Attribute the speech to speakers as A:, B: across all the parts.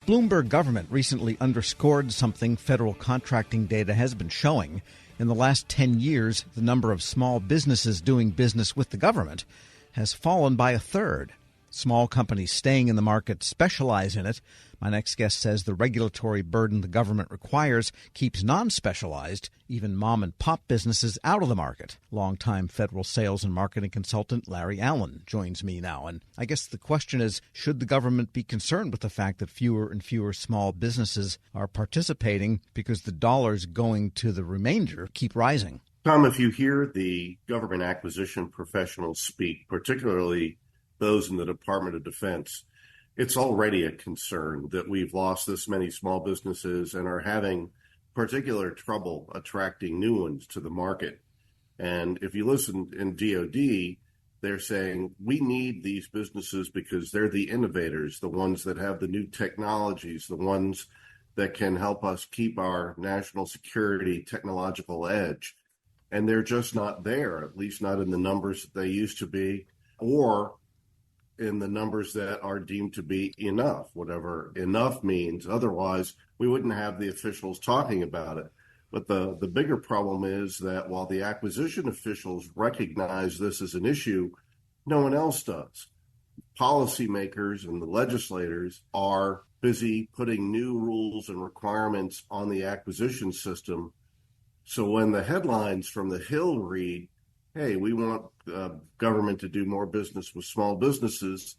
A: Bloomberg Government recently underscored something federal contracting data has been showing. In the last 10 years, the number of small businesses doing business with the government has fallen by a third. Small companies staying in the market specialize in it. My next guest says the regulatory burden the government requires keeps non-specialized, even mom-and-pop businesses, out of the market. Longtime federal sales and marketing consultant Larry Allen joins me now. And I guess the question is, should the government be concerned with the fact that fewer and fewer small businesses are participating because the dollars going to the remainder keep rising?
B: Tom, if you hear the government acquisition professionals speak, particularly those in the Department of Defense, it's already a concern that we've lost this many small businesses and are having particular trouble attracting new ones to the market. And if you listen in DOD, they're saying we need these businesses because they're the innovators, the ones that have the new technologies, the ones that can help us keep our national security technological edge. And they're just not there, at least not in the numbers that they used to be, or in the numbers that are deemed to be enough, whatever enough means. Otherwise, we wouldn't have the officials talking about it. But the bigger problem is that while the acquisition officials recognize this as an issue, no one else does. Policymakers and the legislators are busy putting new rules and requirements on the acquisition system. So when the headlines from the Hill read, hey, we want government to do more business with small businesses.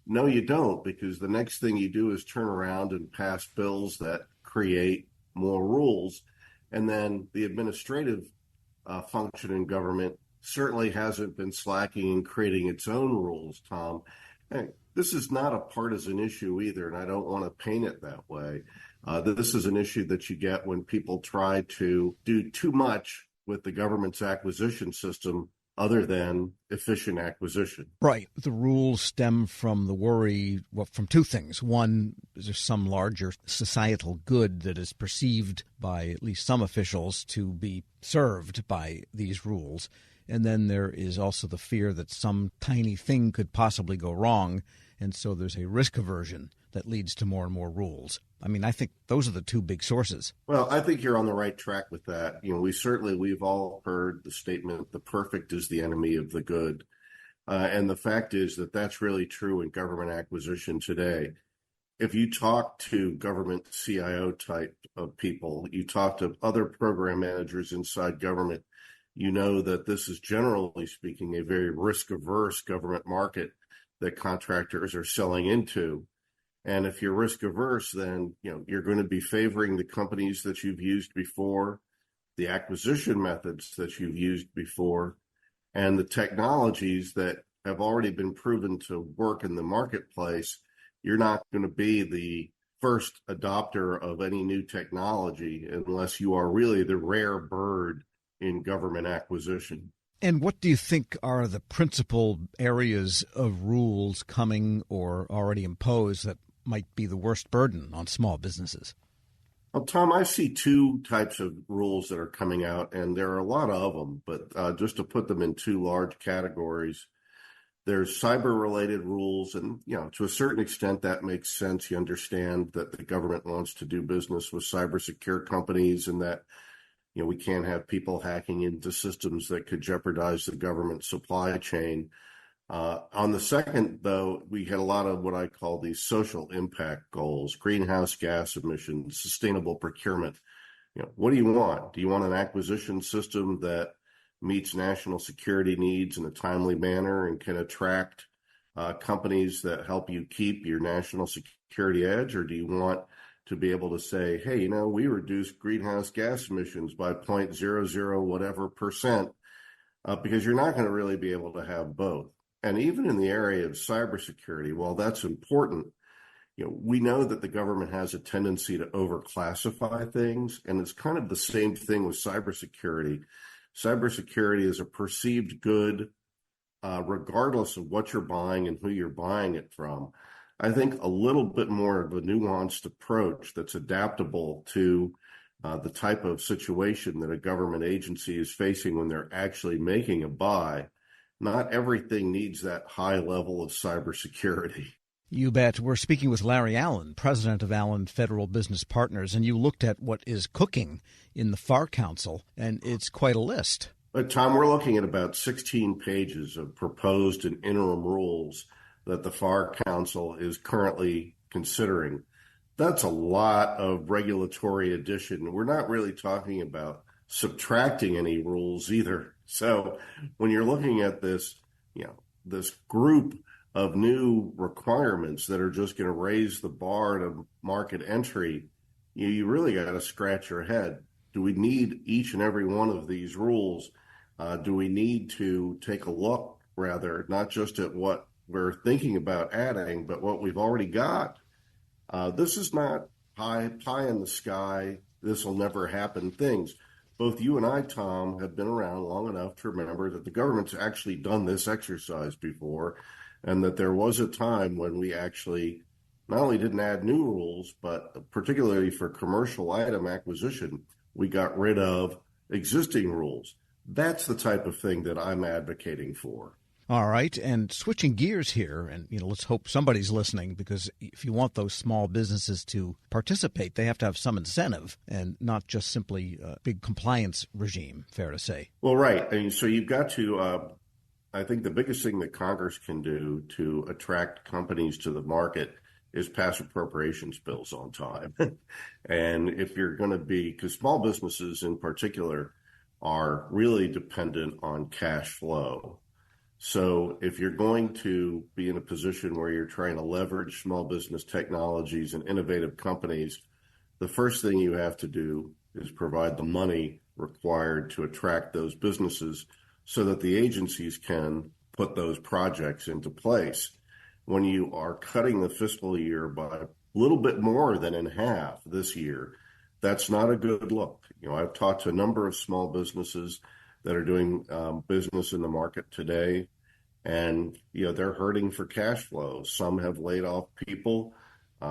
B: No, you don't, because the next thing you do is turn around and pass bills that create more rules. And then the administrative function in government certainly hasn't been slacking in creating its own rules, Tom. And this is not a partisan issue either, and I don't want to paint it that way. This is an issue that you get when people try to do too much with the government's acquisition system other than efficient acquisition.
A: Right. The rules stem from the worry, from two things. One, is there some larger societal good that is perceived by at least some officials to be served by these rules? And then there is also the fear that some tiny thing could possibly go wrong, and so there's a risk aversion that leads to more and more rules. I mean, I think those are the two big sources.
B: Well, I think you're on the right track with that. We've all heard the statement, the perfect is the enemy of the good. And the fact is that that's really true in government acquisition today. If you talk to government CIO type of people, you talk to other program managers inside government, you know that this is generally speaking a very risk-averse government market that contractors are selling into. And if you're risk averse, then you're going to be favoring the companies that you've used before, the acquisition methods that you've used before, and the technologies that have already been proven to work in the marketplace. You're not going to be the first adopter of any new technology unless you are really the rare bird in government acquisition.
A: And what do you think are the principal areas of rules coming or already imposed that might be the worst burden on small businesses?
B: Well, Tom, I see two types of rules that are coming out, and there are a lot of them, but just to put them in two large categories, there's cyber-related rules, and, to a certain extent, that makes sense. You understand that the government wants to do business with cyber-secure companies and that, we can't have people hacking into systems that could jeopardize the government supply chain. On the second, though, we had a lot of what I call these social impact goals, greenhouse gas emissions, sustainable procurement. What do you want? Do you want an acquisition system that meets national security needs in a timely manner and can attract companies that help you keep your national security edge? Or do you want to be able to say, hey, we reduced greenhouse gas emissions by 0.00 whatever percent, because you're not going to really be able to have both. And even in the area of cybersecurity, while that's important, we know that the government has a tendency to overclassify things, and it's kind of the same thing with cybersecurity. Cybersecurity is a perceived good, regardless of what you're buying and who you're buying it from. I think a little bit more of a nuanced approach that's adaptable to the type of situation that a government agency is facing when they're actually making a buy. Not everything needs that high level of cybersecurity.
A: You bet. We're speaking with Larry Allen, president of Allen Federal Business Partners, and you looked at what is cooking in the FAR Council, and it's quite a list.
B: Tom, we're looking at about 16 pages of proposed and interim rules that the FAR Council is currently considering. That's a lot of regulatory addition. We're not really talking about subtracting any rules either. So when you're looking at this, this group of new requirements that are just going to raise the bar to market entry, you really got to scratch your head. Do we need each and every one of these rules? Do we need to take a look, rather, not just at what we're thinking about adding, but what we've already got? This is not pie in the sky, this will never happen things. Both you and I, Tom, have been around long enough to remember that the government's actually done this exercise before, and that there was a time when we actually not only didn't add new rules, but particularly for commercial item acquisition, we got rid of existing rules. That's the type of thing that I'm advocating for.
A: All right, and switching gears here, and let's hope somebody's listening, because if you want those small businesses to participate, they have to have some incentive and not just simply a big compliance regime, fair to say.
B: Well, right. I mean, so you've got to, I think the biggest thing that Congress can do to attract companies to the market is pass appropriations bills on time. And if you're going to be, because small businesses in particular are really dependent on cash flow. So if you're going to be in a position where you're trying to leverage small business technologies and innovative companies, the first thing you have to do is provide the money required to attract those businesses so that the agencies can put those projects into place. When you are cutting the fiscal year by a little bit more than in half this year, that's not a good look. I've talked to a number of small businesses that are doing business in the market today, and they're hurting for cash flow. Some have laid off people.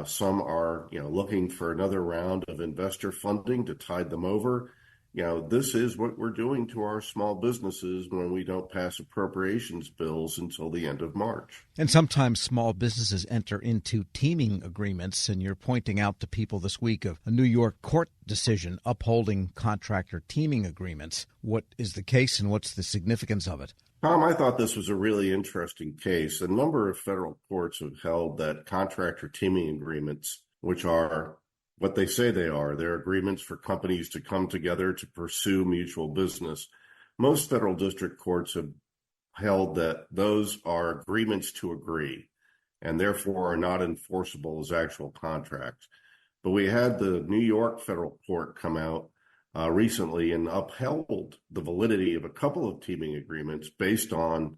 B: Some are looking for another round of investor funding to tide them over. This is what we're doing to our small businesses when we don't pass appropriations bills until the end of March.
A: And sometimes small businesses enter into teaming agreements, and you're pointing out to people this week of a New York court decision upholding contractor teaming agreements. What is the case and what's the significance of it?
B: Tom, I thought this was a really interesting case. A number of federal courts have held that contractor teaming agreements, which are what they say they are, they're agreements for companies to come together to pursue mutual business. Most federal district courts have held that those are agreements to agree and therefore are not enforceable as actual contracts. But we had the New York federal court come out recently and upheld the validity of a couple of teaming agreements based on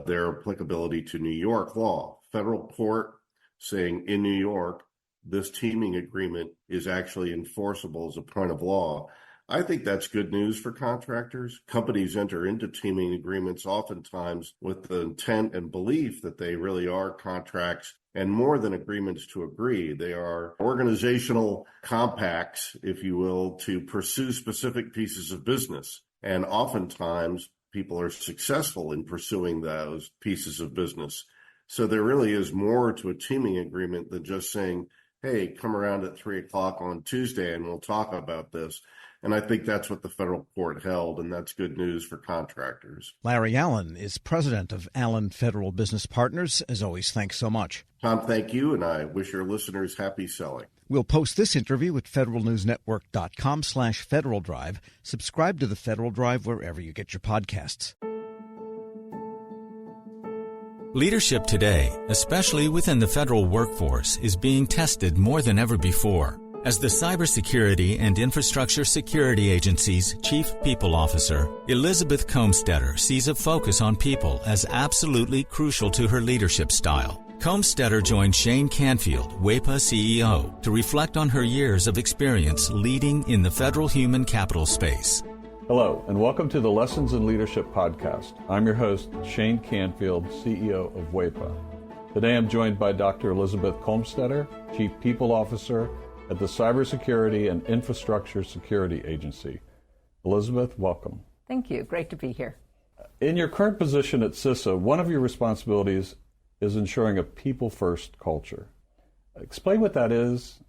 B: their applicability to New York law. Federal court saying in New York, this teaming agreement is actually enforceable as a point of law. I think that's good news for contractors. Companies enter into teaming agreements oftentimes with the intent and belief that they really are contracts and more than agreements to agree. They are organizational compacts, if you will, to pursue specific pieces of business. And oftentimes people are successful in pursuing those pieces of business. So there really is more to a teaming agreement than just saying, hey, come around at 3:00 on Tuesday and we'll talk about this. And I think that's what the federal court held, and that's good news for contractors.
A: Larry Allen is president of Allen Federal Business Partners. As always, thanks so much.
B: Tom, thank you, and I wish your listeners happy selling.
A: We'll post this interview at federalnewsnetwork.com/Federal Drive. Subscribe to the Federal Drive wherever you get your podcasts.
C: Leadership today, especially within the federal workforce, is being tested more than ever before. As the Cybersecurity and Infrastructure Security Agency's Chief People Officer, Elizabeth Comstetter sees a focus on people as absolutely crucial to her leadership style. Comstetter joined Shane Canfield, WEPA CEO, to reflect on her years of experience leading in the federal human capital space.
D: Hello, and welcome to the Lessons in Leadership podcast. I'm your host, Shane Canfield, CEO of WEPA. Today I'm joined by Dr. Elizabeth Comstetter, Chief People Officer at the Cybersecurity and Infrastructure Security Agency. Elizabeth, welcome.
E: Thank you. Great to be here.
D: In your current position at CISA, one of your responsibilities is ensuring a people-first culture. Explain what that is